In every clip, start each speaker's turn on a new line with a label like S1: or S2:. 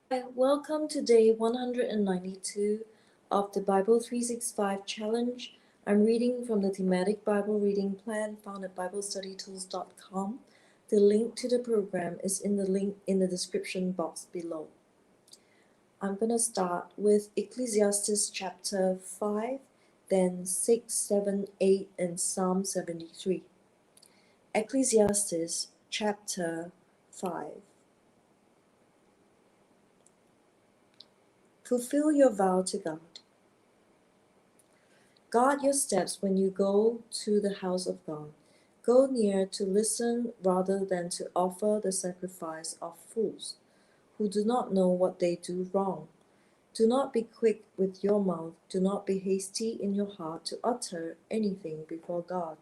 S1: Hi, welcome to day 192 of the Bible 365 Challenge. I'm reading from the Thematic Bible Reading Plan found at BibleStudyTools.com. The link to the program is in the link in the description box below. I'm going to start with Ecclesiastes chapter 5, then 6, 7, 8, and Psalm 73. Ecclesiastes chapter 5. Fulfill your vow to God. Guard your steps when you go to the house of God. Go near to listen rather than to offer the sacrifice of fools, who do not know what they do wrong. Do not be quick with your mouth. Do not be hasty in your heart to utter anything before God.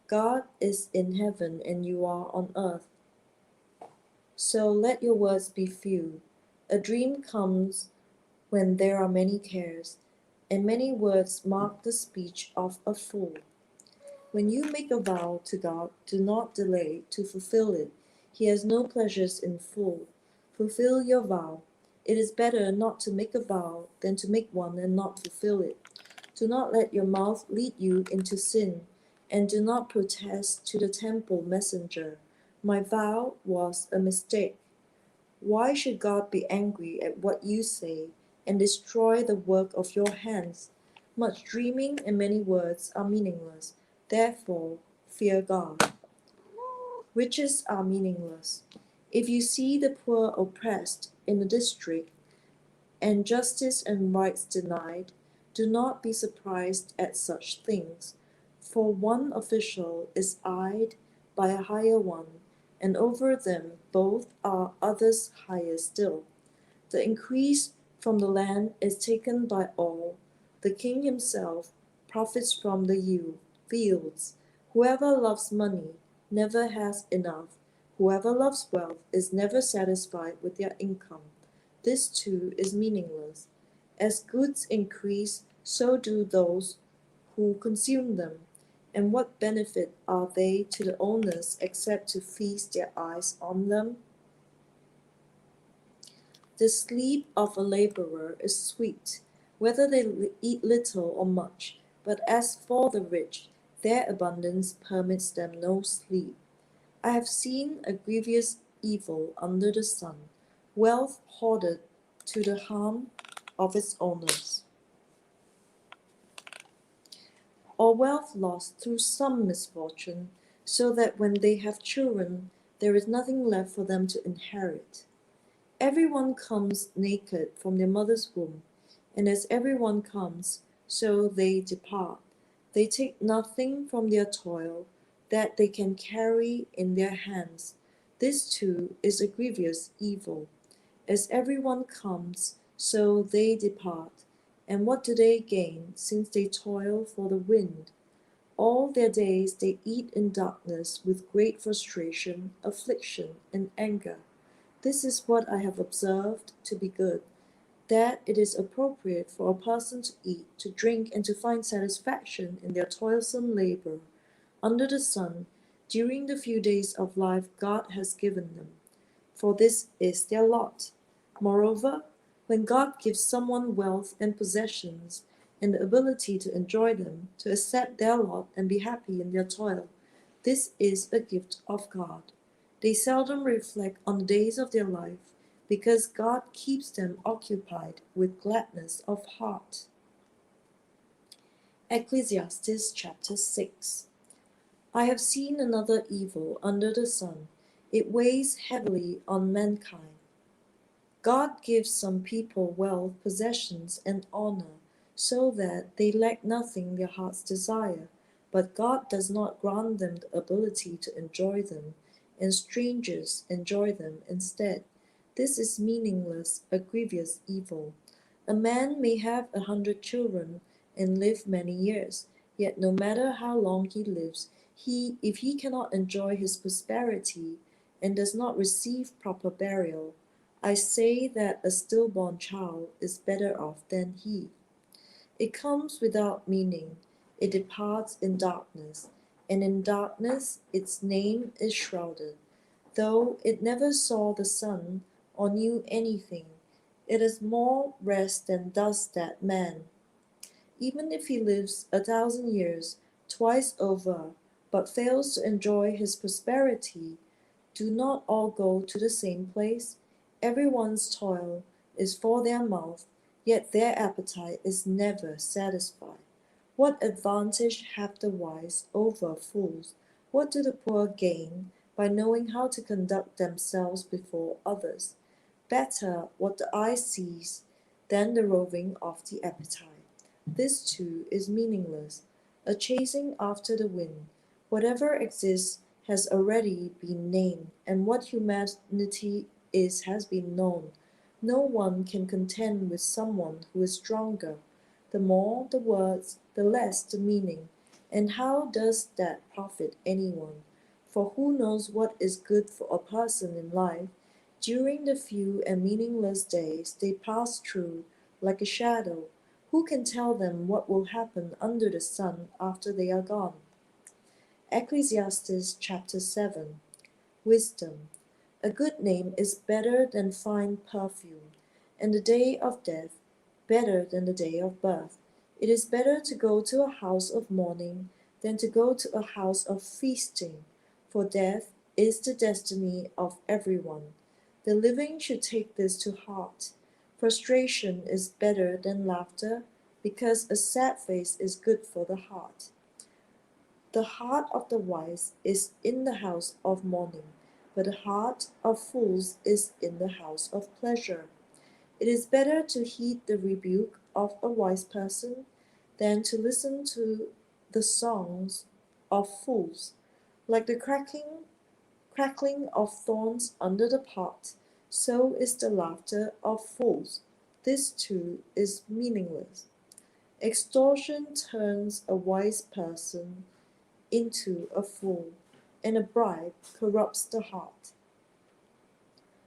S1: God is in heaven and you are on earth. So let your words be few. A dream comes when there are many cares, and many words mark the speech of a fool. When you make a vow to God, do not delay to fulfill it. He has no pleasures in fool. Fulfill your vow. It is better not to make a vow than to make one and not fulfill it. Do not let your mouth lead you into sin, and do not protest to the temple messenger. My vow was a mistake. Why should God be angry at what you say and destroy the work of your hands? Much dreaming and many words are meaningless. Therefore, fear God. Riches are meaningless. If you see the poor oppressed in a district, and justice and rights denied, do not be surprised at such things. For one official is eyed by a higher one, and over them both are others higher still. The increase from the land is taken by all. The king himself profits from the fields. Whoever loves money never has enough. Whoever loves wealth is never satisfied with their income. This too is meaningless. As goods increase, so do those who consume them. And what benefit are they to the owners except to feast their eyes on them? The sleep of a laborer is sweet, whether they eat little or much, but as for the rich, their abundance permits them no sleep. I have seen a grievous evil under the sun, wealth hoarded to the harm of its owners, or wealth lost through some misfortune, so that when they have children, there is nothing left for them to inherit. Everyone comes naked from their mother's womb, and as everyone comes, so they depart. They take nothing from their toil that they can carry in their hands. This too is a grievous evil. As everyone comes, so they depart. And what do they gain, since they toil for the wind? All their days they eat in darkness with great frustration, affliction, and anger. This is what I have observed to be good, that it is appropriate for a person to eat, to drink, and to find satisfaction in their toilsome labor under the sun during the few days of life God has given them, for this is their lot. Moreover, when God gives someone wealth and possessions and the ability to enjoy them, to accept their lot and be happy in their toil, this is a gift of God. They seldom reflect on the days of their life, because God keeps them occupied with gladness of heart. Ecclesiastes chapter 6. I have seen another evil under the sun. It weighs heavily on mankind. God gives some people wealth, possessions, and honor, so that they lack nothing their hearts desire. But God does not grant them the ability to enjoy them, and strangers enjoy them instead. This is meaningless, a grievous evil. A man may have 100 children and live many years, yet no matter how long he lives, if he cannot enjoy his prosperity and does not receive proper burial, I say that a stillborn child is better off than he. It comes without meaning, it departs in darkness, and in darkness its name is shrouded. Though it never saw the sun or knew anything, It is more rest than does that man, even if he lives 1,000 years twice over, but fails to enjoy his prosperity. Do not all go to the same place? Everyone's toil is for their mouth, yet their appetite is never satisfied. What advantage have the wise over fools? What do the poor gain by knowing how to conduct themselves before others? Better what the eye sees than the roving of the appetite. This too is meaningless, a chasing after the wind. Whatever exists has already been named, and what humanity is has been known. No one can contend with someone who is stronger. The more the words, the less the meaning. And how does that profit anyone? For who knows what is good for a person in life? During the few and meaningless days they pass through like a shadow, who can tell them what will happen under the sun after they are gone? Ecclesiastes chapter 7. Wisdom. A good name is better than fine perfume, and the day of death better than the day of birth. It is better to go to a house of mourning than to go to a house of feasting, for death is the destiny of everyone. The living should take this to heart. Frustration is better than laughter, because a sad face is good for the heart. The heart of the wise is in the house of mourning, but the heart of fools is in the house of pleasure. It is better to heed the rebuke of a wise person than to listen to the songs of fools. Like the crackling of thorns under the pot, so is the laughter of fools. This too is meaningless. Extortion turns a wise person into a fool, and a bribe corrupts the heart.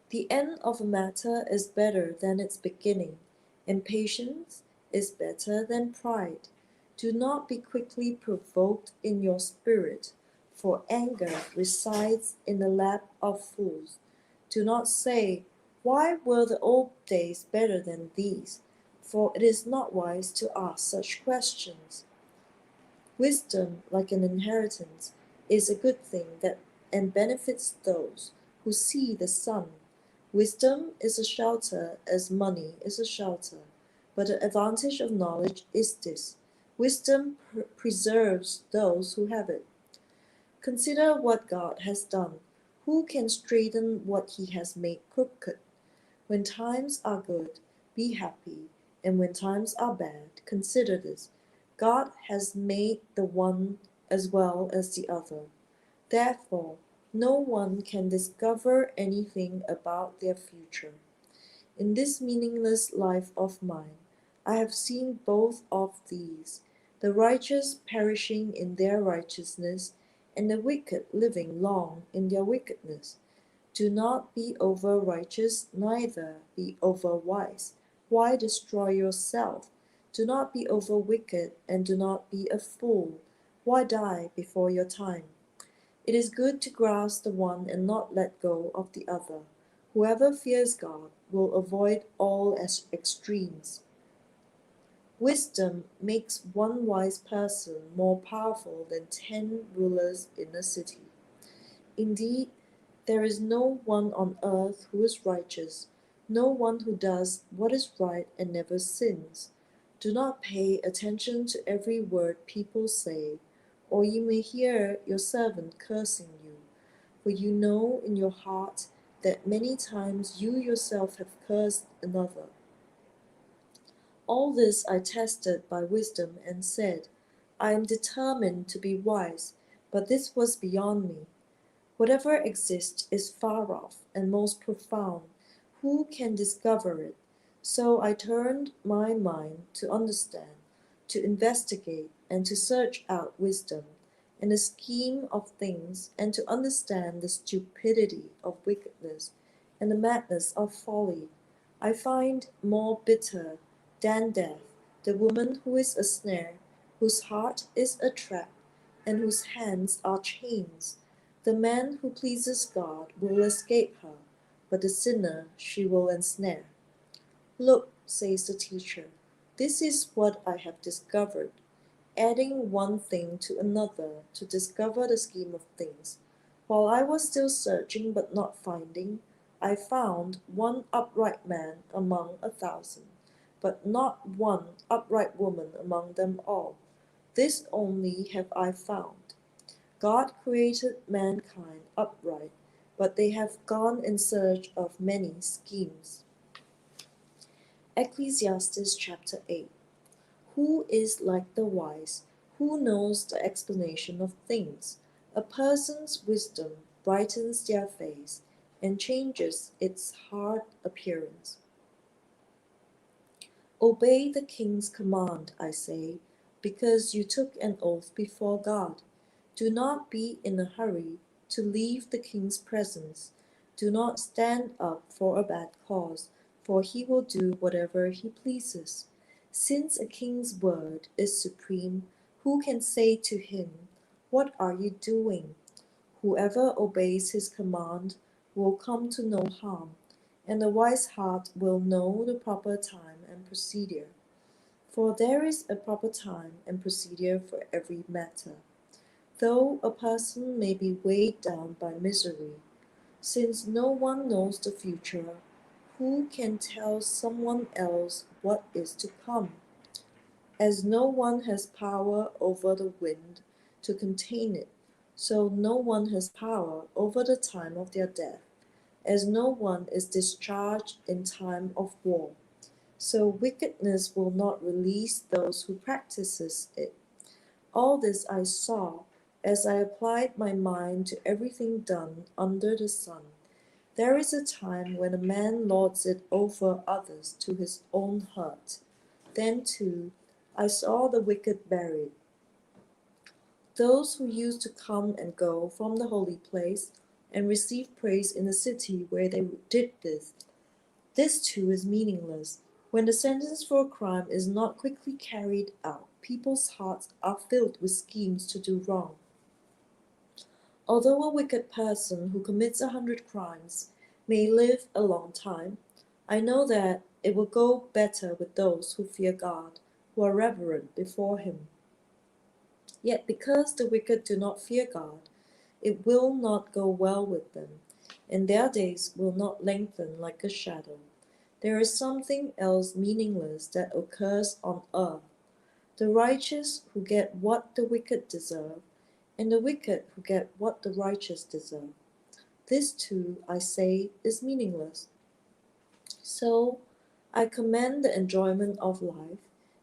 S1: The end of a matter is better than its beginning, and patience is better than pride. Do not be quickly provoked in your spirit, for anger resides in the lap of fools. Do not say, why were the old days better than these? For it is not wise to ask such questions. Wisdom, like an inheritance, is a good thing that and benefits those who see the sun. Wisdom is a shelter as money is a shelter, but the advantage of knowledge is this: wisdom preserves those who have it. Consider what God has done. Who can straighten what he has made crooked? When times are good, be happy, and when times are bad, consider this: God has made the one as well as the other. Therefore, no one can discover anything about their future. In this meaningless life of mine, I have seen both of these: the righteous perishing in their righteousness, and the wicked living long in their wickedness. Do not be over righteous, neither be over wise. Why destroy yourself? Do not be over wicked, and do not be a fool. Why die before your time? It is good to grasp the one and not let go of the other. Whoever fears God will avoid all extremes. Wisdom makes one wise person more powerful than 10 rulers in a city. Indeed, there is no one on earth who is righteous, no one who does what is right and never sins. Do not pay attention to every word people say, or you may hear your servant cursing you, for you know in your heart that many times you yourself have cursed another. All this I tested by wisdom and said, I am determined to be wise, but this was beyond me. Whatever exists is far off and most profound. Who can discover it? So I turned my mind to understand, to investigate, and to search out wisdom, and the scheme of things, and to understand the stupidity of wickedness, and the madness of folly. I find more bitter than death the woman who is a snare, whose heart is a trap, and whose hands are chains. The man who pleases God will escape her, but the sinner she will ensnare. Look, says the teacher, this is what I have discovered, adding one thing to another to discover the scheme of things. While I was still searching but not finding, I found one upright man among 1,000, but not one upright woman among them all. This only have I found. God created mankind upright, but they have gone in search of many schemes. Ecclesiastes chapter 8. Who is like the wise? Who knows the explanation of things? A person's wisdom brightens their face and changes its hard appearance. Obey the king's command, I say, because you took an oath before God. Do not be in a hurry to leave the king's presence. Do not stand up for a bad cause, for he will do whatever he pleases. Since a king's word is supreme, who can say to him, "What are you doing?" Whoever obeys his command will come to no harm, and the wise heart will know the proper time and procedure. For there is a proper time and procedure for every matter. Though a person may be weighed down by misery, since no one knows the future, who can tell someone else what is to come? As no one has power over the wind to contain it, so no one has power over the time of their death. As no one is discharged in time of war, so wickedness will not release those who practices it. All this I saw as I applied my mind to everything done under the sun. There is a time when a man lords it over others to his own hurt. Then, too, I saw the wicked buried, those who used to come and go from the holy place and receive praise in the city where they did this. This too is meaningless. When the sentence for a crime is not quickly carried out, people's hearts are filled with schemes to do wrong. Although a wicked person who commits 100 crimes may live a long time, I know that it will go better with those who fear God, who are reverent before him. Yet because the wicked do not fear God, it will not go well with them, and their days will not lengthen like a shadow. There is something else meaningless that occurs on earth: the righteous who get what the wicked deserve, and the wicked who get what the righteous deserve. This too, I say, is meaningless. So I commend the enjoyment of life,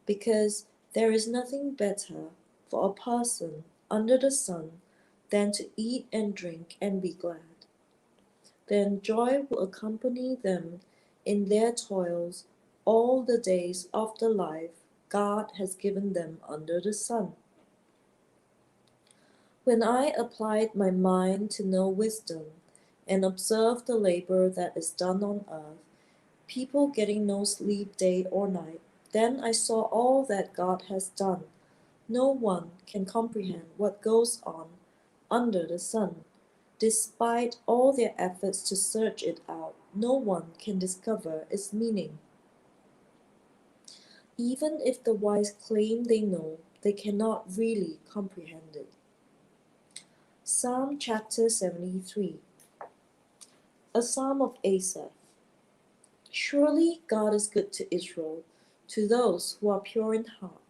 S1: because there is nothing better for a person under the sun than to eat and drink and be glad. Then joy will accompany them in their toils all the days of the life God has given them under the sun. When I applied my mind to know wisdom and observed the labor that is done on earth, people getting no sleep day or night, then I saw all that God has done. No one can comprehend what goes on under the sun. Despite all their efforts to search it out, no one can discover its meaning. Even if the wise claim they know, they cannot really comprehend it. Psalm chapter 73. A psalm of Asaph. Surely God is good to Israel, to those who are pure in heart.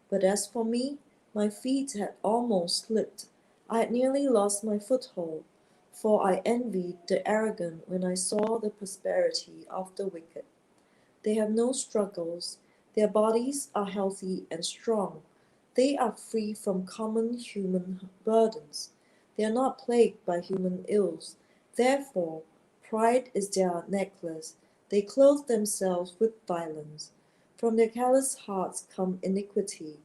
S1: But as for me, my feet had almost slipped. I had nearly lost my foothold, for I envied the arrogant when I saw the prosperity of the wicked. They have no struggles. Their bodies are healthy and strong. They are free from common human burdens. They are not plagued by human ills. Therefore, pride is their necklace. They clothe themselves with violence. From their callous hearts come iniquity.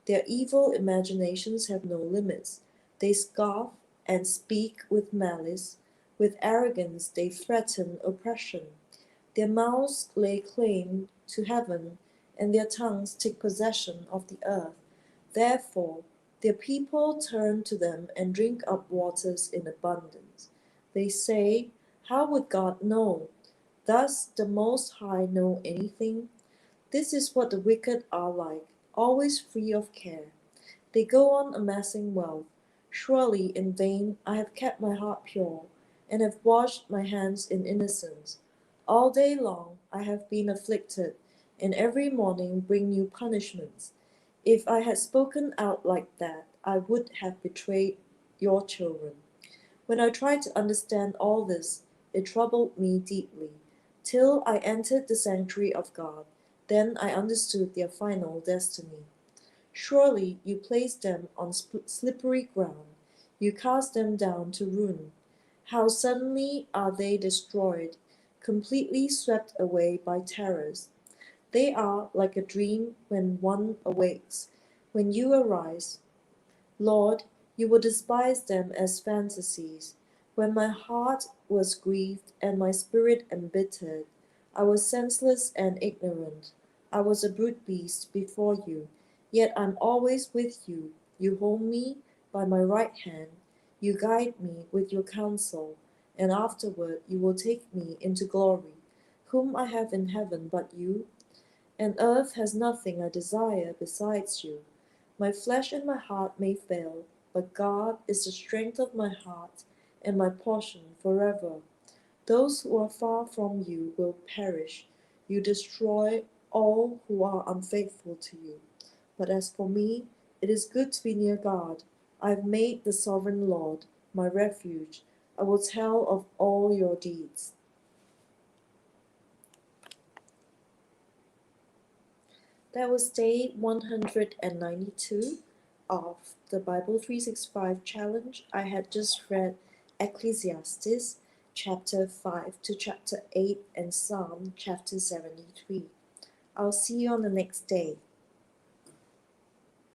S1: Their evil imaginations have no limits. They scoff and speak with malice. With arrogance they threaten oppression. Their mouths lay claim to heaven, and their tongues take possession of the earth. Therefore their people turn to them and drink up waters in abundance. They say, "How would God know?" Does the Most High know anything? This is what the wicked are like, always free of care. They go on amassing wealth. Surely in vain I have kept my heart pure, and have washed my hands in innocence. All day long I have been afflicted, and every morning bring new punishments. If I had spoken out like that, I would have betrayed your children. When I tried to understand all this, it troubled me deeply, till I entered the sanctuary of God. Then I understood their final destiny. Surely you place them on slippery ground. You cast them down to ruin. How suddenly are they destroyed, completely swept away by terrors. They are like a dream when one awakes. When you arise, Lord, you will despise them as fantasies. When my heart was grieved and my spirit embittered, I was senseless and ignorant. I was a brute beast before you, yet I'm always with you. You hold me by my right hand. You guide me with your counsel, and afterward you will take me into glory. Whom I have in heaven but you? And earth has nothing I desire besides you. My flesh and my heart may fail, but God is the strength of my heart and my portion forever. Those who are far from you will perish. You destroy all who are unfaithful to you. But as for me, it is good to be near God. I have made the sovereign Lord my refuge. I will tell of all your deeds. That was day 192 of the Bible 365 challenge. I had just read Ecclesiastes chapter 5 to chapter 8 and Psalm chapter 73. I'll see you on the next day.